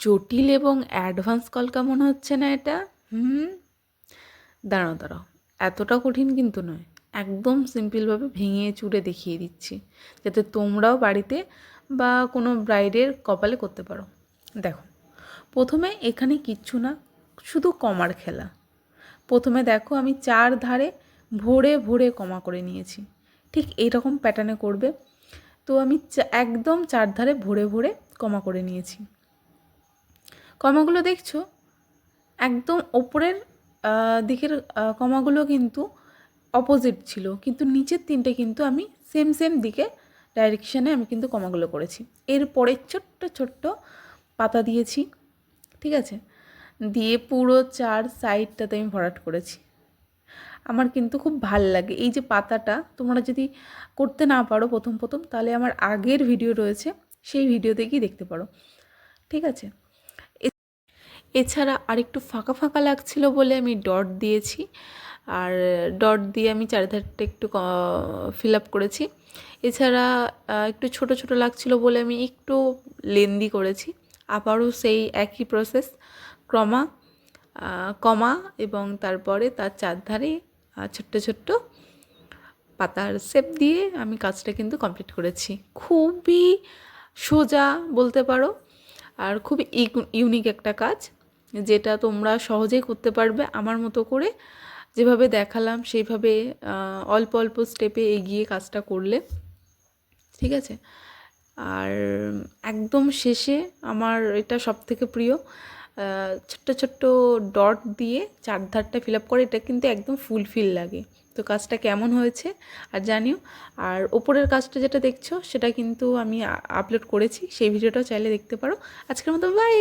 জটিল এবং অ্যাডভান্স কলকা মনে হচ্ছে না এটা? দাঁড়াও দাঁড়াও, এতটা কঠিন কিন্তু নয়। একদম সিম্পলভাবে ভেঙে চুরে দেখিয়ে দিচ্ছি, যাতে তোমরাও বাড়িতে বা কোনো ব্রাইডের কপালে করতে পারো। দেখো, প্রথমে এখানে কিচ্ছু না, শুধু কমার খেলা। প্রথমে দেখো আমি 4 ধারে ভরে ভরে কমা করে নিয়েছি। ঠিক এইরকম প্যাটার্নে করবে। তো আমি একদম 4 ধারে ভরে ভরে কমা করে নিয়েছি। কমাগুলো দেখছো, একদম ওপরের দিকের কমাগুলো কিন্তু অপোজিট ছিল, কিন্তু নিচের 3টে কিন্তু আমি সেম দিকে ডাইরেকশানে আমি কিন্তু কমাগুলো করেছি। এরপরে ছোট্ট ছোট্ট পাতা দিয়েছি, ঠিক আছে, দিয়ে পুরো 4 সাইডটাতে আমি ভরাট করেছি। আমার কিন্তু খুব ভাল লাগে এই যে পাতাটা। তোমরা যদি করতে না পারো প্রথম তাহলে আমার আগের ভিডিও রয়েছে, সেই ভিডিওতে গিয়ে দেখতে পারো, ঠিক আছে। এছাড়া আরেকটু ফাঁকা ফাঁকা লাগছিল বলে আমি ডট দিয়েছি, আর ডট দিয়ে আমি চারিধারটা একটু ফিল আপ করেছি। এছাড়া একটু ছোট ছোট লাগছিল বলে আমি একটু লেন্দি করেছি। আবারও সেই একই প্রসেস, কমা এবং তারপরে তার চারধারে ছোট্ট ছোট্ট পাতার শেপ দিয়ে আমি কাজটা কিন্তু কমপ্লিট করেছি। খুবই সোজা বলতে পারো, আর খুবই ইউনিক একটা কাজ, যেটা তোমরা সহজেই করতে পারবে আমার মতো করে। যেভাবে দেখালাম সেইভাবে অল্প অল্প স্টেপে এগিয়ে কাজটা করলে, ঠিক আছে। আর একদম শেষে আমার এটা সবথেকে প্রিয়, ছোট্ট ছোট্ট ডট দিয়ে চারধারটা ফিল আপ করে, এটা কিন্তু একদম ফুলফিল লাগে। তো কাজটা কেমন হয়েছে আর জানিও। আর ওপরের কাজটা যেটা দেখছো সেটা কিন্তু আমি আপলোড করেছি, সেই ভিডিওটাও চাইলে দেখতে পারো। আজকের মতো বাই।